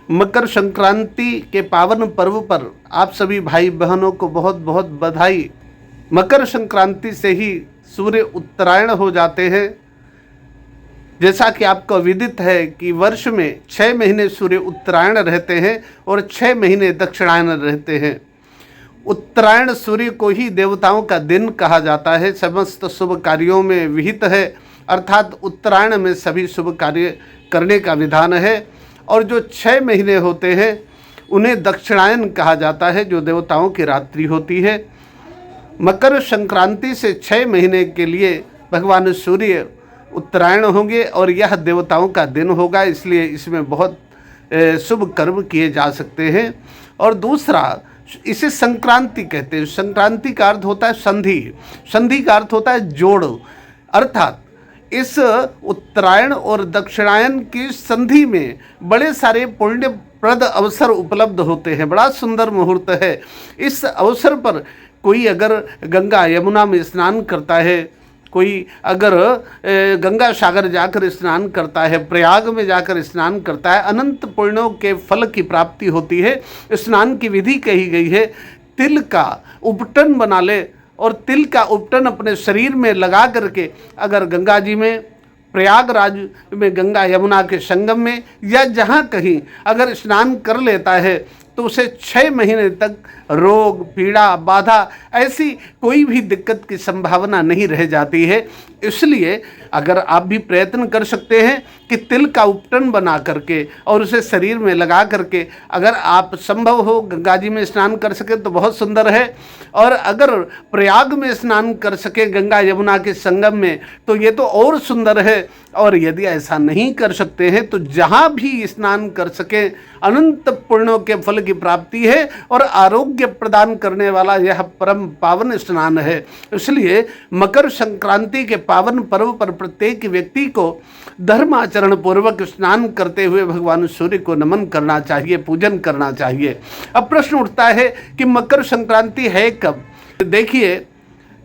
मकर संक्रांति के पावन पर्व पर आप सभी भाई बहनों को बहुत बहुत बधाई। मकर संक्रांति से ही सूर्य उत्तरायण हो जाते हैं। जैसा कि आपको विदित है कि वर्ष में 6 महीने सूर्य उत्तरायण रहते हैं और 6 महीने दक्षिणायन रहते हैं। उत्तरायण सूर्य को ही देवताओं का दिन कहा जाता है, समस्त शुभ कार्यों में विहित है, अर्थात उत्तरायण में सभी शुभ कार्य करने का विधान है। और जो 6 महीने होते हैं उन्हें दक्षिणायन कहा जाता है, जो देवताओं की रात्रि होती है। मकर संक्रांति से 6 महीने के लिए भगवान सूर्य उत्तरायण होंगे और यह देवताओं का दिन होगा, इसलिए इसमें बहुत शुभ कर्म किए जा सकते हैं। और दूसरा, इसे संक्रांति कहते हैं। संक्रांति का अर्थ होता है संधि, संधि का अर्थ होता है जोड़, अर्थात इस उत्तरायण और दक्षिणायन की संधि में बड़े सारे पुण्यप्रद अवसर उपलब्ध होते हैं। बड़ा सुंदर मुहूर्त है। इस अवसर पर कोई अगर गंगा यमुना में स्नान करता है, कोई अगर गंगा सागर जाकर स्नान करता है, प्रयाग में जाकर स्नान करता है, अनंत पुण्यों के फल की प्राप्ति होती है। स्नान की विधि कही गई है, तिल का उपटन बना ले और तिल का उपटन अपने शरीर में लगा करके अगर गंगा जी में, प्रयागराज में गंगा यमुना के संगम में या जहाँ कहीं अगर स्नान कर लेता है तो उसे 6 महीने तक रोग, पीड़ा, बाधा, ऐसी कोई भी दिक्कत की संभावना नहीं रह जाती है। इसलिए अगर आप भी प्रयत्न कर सकते हैं कि तिल का उपटन बना करके और उसे शरीर में लगा करके अगर आप संभव हो गंगा जी में स्नान कर सके तो बहुत सुंदर है। और अगर प्रयाग में स्नान कर सके गंगा यमुना के संगम में तो ये तो और सुंदर है। और यदि ऐसा नहीं कर सकते हैं तो जहाँ भी स्नान कर सके, अनंत पुण्यों के फल की प्राप्ति है और आरोग्य प्रदान करने वाला यह परम पावन स्नान है। इसलिए मकर संक्रांति के पावन पर्व पर प्रत्येक व्यक्ति को धर्माचरण पूर्वक स्नान करते हुए भगवान सूर्य को नमन करना चाहिए, पूजन करना चाहिए। अब प्रश्न उठता है कि मकर संक्रांति है कब? देखिए,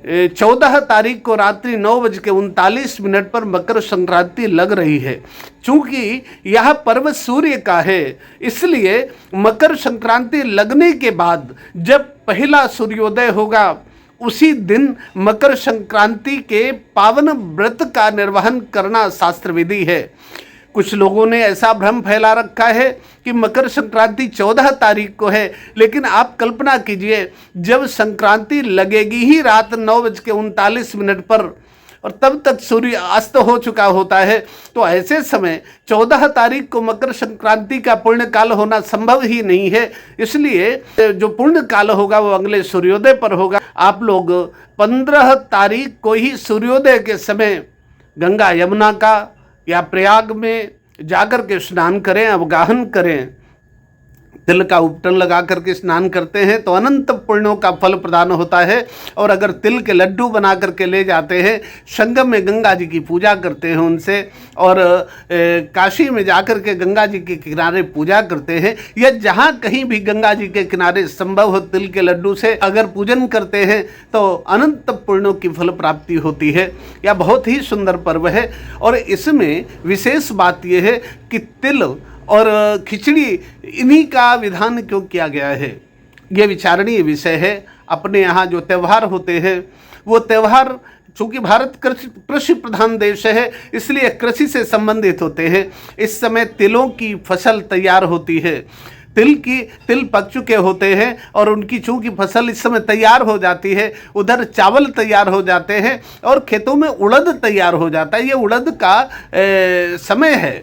14 तारीख को रात्रि 9:39 पर मकर संक्रांति लग रही है। चूंकि यह पर्व सूर्य का है, इसलिए मकर संक्रांति लगने के बाद जब पहला सूर्योदय होगा उसी दिन मकर संक्रांति के पावन व्रत का निर्वहन करना शास्त्र विधि है। कुछ लोगों ने ऐसा भ्रम फैला रखा है कि मकर संक्रांति 14 तारीख को है, लेकिन आप कल्पना कीजिए जब संक्रांति लगेगी ही रात 9:39 पर और तब तक सूर्य अस्त हो चुका होता है, तो ऐसे समय 14 तारीख को मकर संक्रांति का पुण्य काल होना संभव ही नहीं है। इसलिए जो पुण्य काल होगा वो अगले सूर्योदय पर होगा। आप लोग 15 तारीख को ही सूर्योदय के समय गंगा यमुना का या प्रयाग में जाकर के स्नान करें, अवगाहन करें। तिल का उपटन लगा करके स्नान करते हैं तो अनंत पुण्यों का फल प्रदान होता है। और अगर तिल के लड्डू बना करके ले जाते हैं, संगम में गंगा जी की पूजा करते हैं उनसे, और काशी में जाकर के गंगा जी के किनारे पूजा करते हैं, या जहाँ कहीं भी गंगा जी के किनारे संभव हो तिल के लड्डू से अगर पूजन करते हैं तो अनंत पुण्यों की फल प्राप्ति होती है। यह बहुत ही सुंदर पर्व है। और इसमें विशेष बात यह है कि तिल और खिचड़ी इन्हीं का विधान क्यों किया गया है, ये विचारणीय विषय है। अपने यहाँ जो त्यौहार होते हैं वो त्यौहार, चूँकि भारत कृषि प्रधान देश है, इसलिए कृषि से संबंधित होते हैं। इस समय तिलों की फसल तैयार होती है, तिल पक चुके होते हैं और उनकी चूँकि फसल इस समय तैयार हो जाती है, उधर चावल तैयार हो जाते हैं और खेतों में उड़द तैयार हो जाता है। ये उड़द का समय है।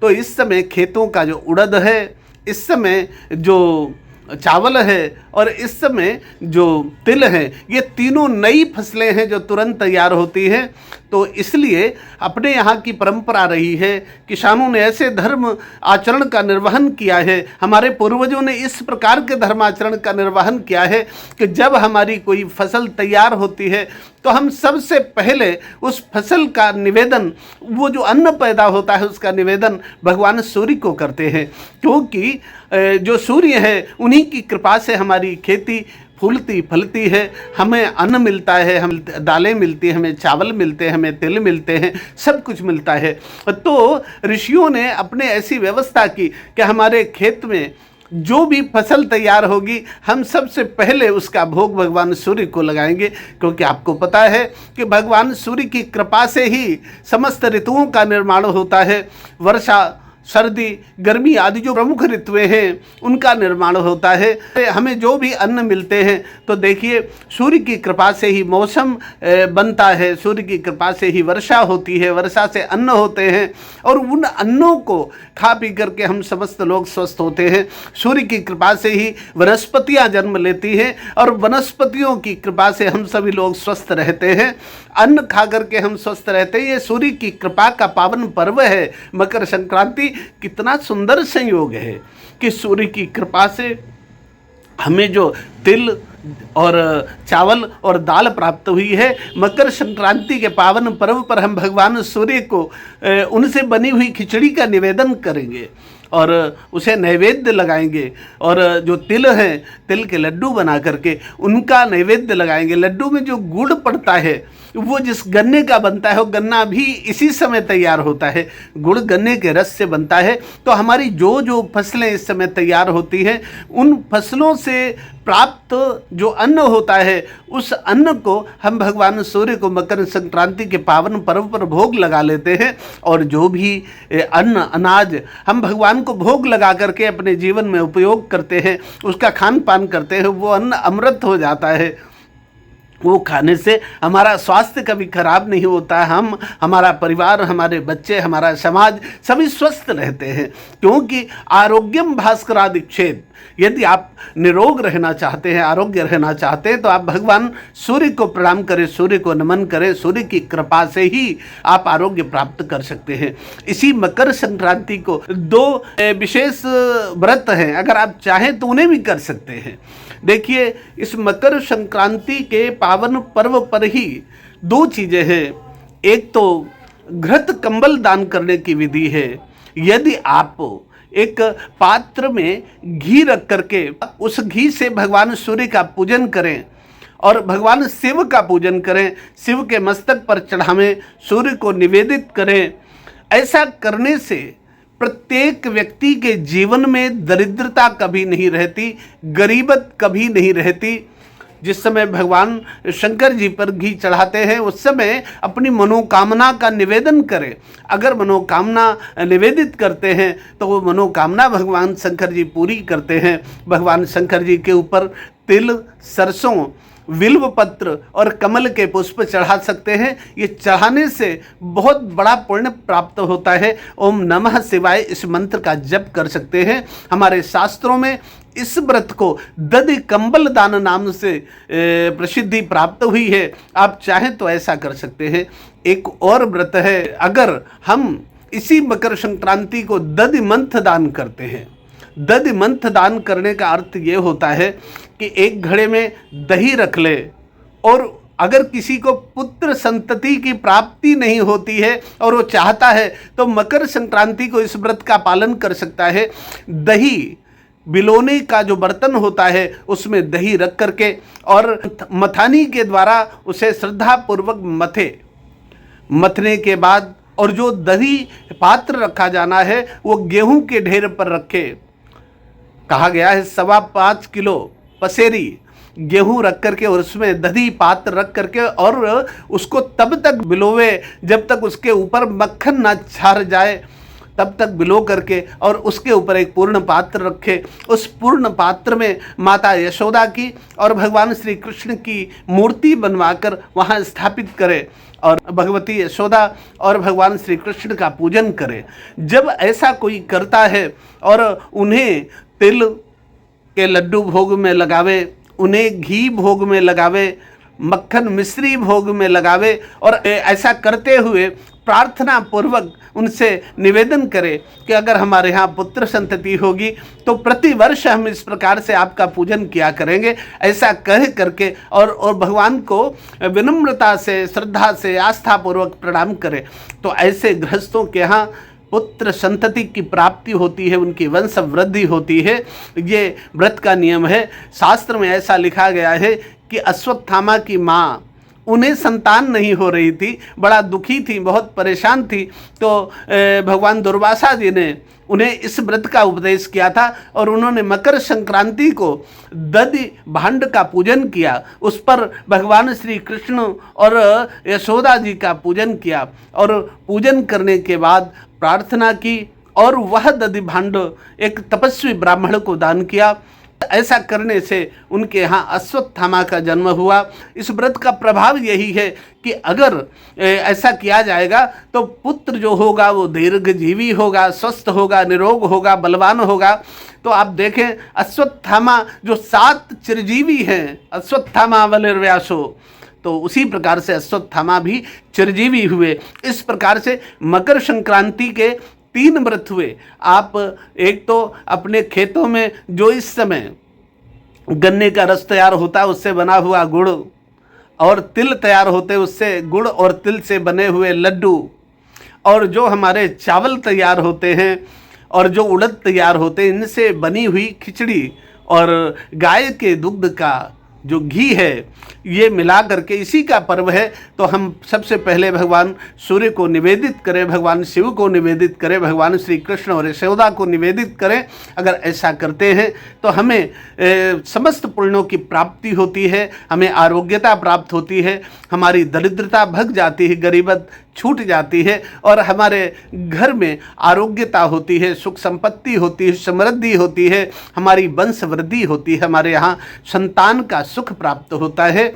तो इस समय खेतों का जो उड़द है, इस समय जो चावल है और इस समय जो तिल है, ये तीनों नई फसलें हैं जो तुरंत तैयार होती हैं। तो इसलिए अपने यहाँ की परंपरा रही है, किसानों ने ऐसे धर्म आचरण का निर्वहन किया है, हमारे पूर्वजों ने इस प्रकार के धर्माचरण का निर्वहन किया है कि जब हमारी कोई फसल तैयार होती है तो हम सबसे पहले उस फसल का निवेदन, वो जो अन्न पैदा होता है उसका निवेदन भगवान सूर्य को करते हैं। क्योंकि जो सूर्य है उन्हीं की कृपा से हमारी खेती फूलती फलती है, हमें अन्न मिलता है, हम दालें मिलती हैं, हमें चावल मिलते हैं, हमें तिल मिलते हैं, सब कुछ मिलता है। तो ऋषियों ने अपने ऐसी व्यवस्था की कि हमारे खेत में जो भी फसल तैयार होगी हम सबसे पहले उसका भोग भगवान सूर्य को लगाएंगे, क्योंकि आपको पता है कि भगवान सूर्य की कृपा से ही समस्त ऋतुओं का निर्माण होता है। वर्षा, सर्दी, गर्मी आदि जो प्रमुख ऋतुएं हैं उनका निर्माण होता है। हमें जो भी अन्न मिलते हैं तो देखिए सूर्य की कृपा से ही मौसम बनता है, सूर्य की कृपा से ही वर्षा होती है, वर्षा से अन्न होते हैं और उन अन्नों को खा पी करके हम समस्त लोग स्वस्थ होते हैं। सूर्य की कृपा से ही वनस्पतियाँ जन्म लेती हैं और वनस्पतियों की कृपा से हम सभी लोग स्वस्थ रहते हैं, अन्न खा करके हम स्वस्थ रहते हैं। ये सूर्य की कृपा का पावन पर्व है मकर संक्रांति। कितना सुंदर संयोग है कि सूर्य की कृपा से हमें जो तिल और चावल और दाल प्राप्त हुई है। मकर संक्रांति के पावन पर्व पर हम भगवान सूर्य को उनसे बनी हुई खिचड़ी का निवेदन करेंगे और उसे नैवेद्य लगाएंगे और जो तिल हैं, तिल के लड्डू बना करके उनका नैवेद्य लगाएंगे। लड्डू में जो गुड़ पड़ता है वो जिस गन्ने का बनता है वो गन्ना भी इसी समय तैयार होता है, गुड़ गन्ने के रस से बनता है। तो हमारी जो जो फसलें इस समय तैयार होती हैं उन फसलों से प्राप्त जो अन्न होता है उस अन्न को हम भगवान सूर्य को मकर संक्रांति के पावन पर्व पर भोग लगा लेते हैं और जो भी अन्न अनाज हम भगवान को भोग लगा करके अपने जीवन में उपयोग करते हैं, उसका खान पान करते हैं, वो अन्न अमृत हो जाता है। वो खाने से हमारा स्वास्थ्य कभी खराब नहीं होता, हम, हमारा परिवार, हमारे बच्चे, हमारा समाज सभी स्वस्थ रहते हैं। क्योंकि आरोग्यम भास्करादिच्छेद, यदि आप निरोग रहना चाहते हैं, आरोग्य रहना चाहते हैं तो आप भगवान सूर्य को प्रणाम करें, सूर्य को नमन करें। सूर्य की कृपा से ही आप आरोग्य प्राप्त कर सकते हैं। इसी मकर संक्रांति को दो विशेष व्रत हैं, अगर आप चाहें तो उन्हें भी कर सकते हैं। देखिए इस मकर संक्रांति के पावन पर्व पर ही दो चीज़ें हैं। एक तो घृत कंबल दान करने की विधि है। यदि आप एक पात्र में घी रख करके उस घी से भगवान सूर्य का पूजन करें और भगवान शिव का पूजन करें, शिव के मस्तक पर चढ़ावें, सूर्य को निवेदित करें, ऐसा करने से प्रत्येक व्यक्ति के जीवन में दरिद्रता कभी नहीं रहती, गरीबत कभी नहीं रहती। जिस समय भगवान शंकर जी पर घी चढ़ाते हैं उस समय अपनी मनोकामना का निवेदन करें। अगर मनोकामना निवेदित करते हैं तो वो मनोकामना भगवान शंकर जी पूरी करते हैं। भगवान शंकर जी के ऊपर तिल, सरसों, बिल्व पत्र और कमल के पुष्प चढ़ा सकते हैं। ये चढ़ाने से बहुत बड़ा पुण्य प्राप्त होता है। ओम नमः शिवाय इस मंत्र का जप कर सकते हैं। हमारे शास्त्रों में इस व्रत को दधि कंबल दान नाम से प्रसिद्धि प्राप्त हुई है। आप चाहें तो ऐसा कर सकते हैं। एक और व्रत है, अगर हम इसी मकर संक्रांति को दधि मंथ दान करते हैं। दधि मंथ दान करने का अर्थ ये होता है कि एक घड़े में दही रख ले और अगर किसी को पुत्र संतति की प्राप्ति नहीं होती है और वो चाहता है तो मकर संक्रांति को इस व्रत का पालन कर सकता है। दही बिलोने का जो बर्तन होता है उसमें दही रख करके और मथानी के द्वारा उसे श्रद्धापूर्वक मथने के बाद और जो दही पात्र रखा जाना है वो गेहूं के ढेर पर रखे। कहा गया है 5.25 किलो पसेरी गेहूं रख करके और उसमें दही पात्र रख करके और उसको तब तक बिलोवे जब तक उसके ऊपर मक्खन ना छार जाए, तब तक बिलो करके और उसके ऊपर एक पूर्ण पात्र रखे। उस पूर्ण पात्र में माता यशोदा की और भगवान श्री कृष्ण की मूर्ति बनवाकर वहाँ स्थापित करे और भगवती यशोदा और भगवान श्री कृष्ण का पूजन करे। जब ऐसा कोई करता है और उन्हें तिल के लड्डू भोग में लगावे, उन्हें घी भोग में लगावे, मक्खन मिश्री भोग में लगावे और ऐसा करते हुए प्रार्थना पूर्वक उनसे निवेदन करें कि अगर हमारे यहाँ पुत्र संतति होगी तो प्रति वर्ष हम इस प्रकार से आपका पूजन किया करेंगे। ऐसा कह करके और भगवान को विनम्रता से, श्रद्धा से, आस्था पूर्वक प्रणाम करें। तो ऐसे गृहस्थों के यहाँ पुत्र संतति की प्राप्ति होती है, उनकी वंश वृद्धि होती है। ये व्रत का नियम है। शास्त्र में ऐसा लिखा गया है कि अश्वत्थामा की माँ, उन्हें संतान नहीं हो रही थी, बड़ा दुखी थी, बहुत परेशान थी। तो भगवान दुर्वासा जी ने उन्हें इस व्रत का उपदेश किया था और उन्होंने मकर संक्रांति को दधि भांड का पूजन किया। उस पर भगवान श्री कृष्ण और यशोदा जी का पूजन किया और पूजन करने के बाद प्रार्थना की और वह दधि भांड एक तपस्वी ब्राह्मण को दान किया। ऐसा करने से उनके यहाँ अश्वत्थामा का जन्म हुआ। इस व्रत का प्रभाव यही है कि अगर ऐसा किया जाएगा तो पुत्र जो होगा वो दीर्घजीवी होगा, स्वस्थ होगा, निरोग होगा, बलवान होगा। तो आप देखें अश्वत्थामा जो 7 चिरजीवी हैं, अश्वत्थामा बलिर्व्यासो, तो उसी प्रकार से अश्वत्थामा भी चिरजीवी हुए। इस प्रकार से मकर संक्रांति के 3 व्रत हुए। आप एक तो अपने खेतों में जो इस समय गन्ने का रस तैयार होता है उससे बना हुआ गुड़, और तिल तैयार होते उससे गुड़ और तिल से बने हुए लड्डू, और जो हमारे चावल तैयार होते हैं और जो उड़द तैयार होते हैं इनसे बनी हुई खिचड़ी, और गाय के दुग्ध का जो घी है, ये मिला करके इसी का पर्व है। तो हम सबसे पहले भगवान सूर्य को निवेदित करें, भगवान शिव को निवेदित करें, भगवान श्री कृष्ण और यशोदा को निवेदित करें। अगर ऐसा करते हैं तो हमें समस्त पुण्यों की प्राप्ति होती है, हमें आरोग्यता प्राप्त होती है, हमारी दरिद्रता भग जाती है, गरीबत छूट जाती है, और हमारे घर में आरोग्यता होती है, सुख संपत्ति होती है, समृद्धि होती है, हमारी वंश वृद्धि होती है, हमारे यहाँ संतान का सुख प्राप्त होता है।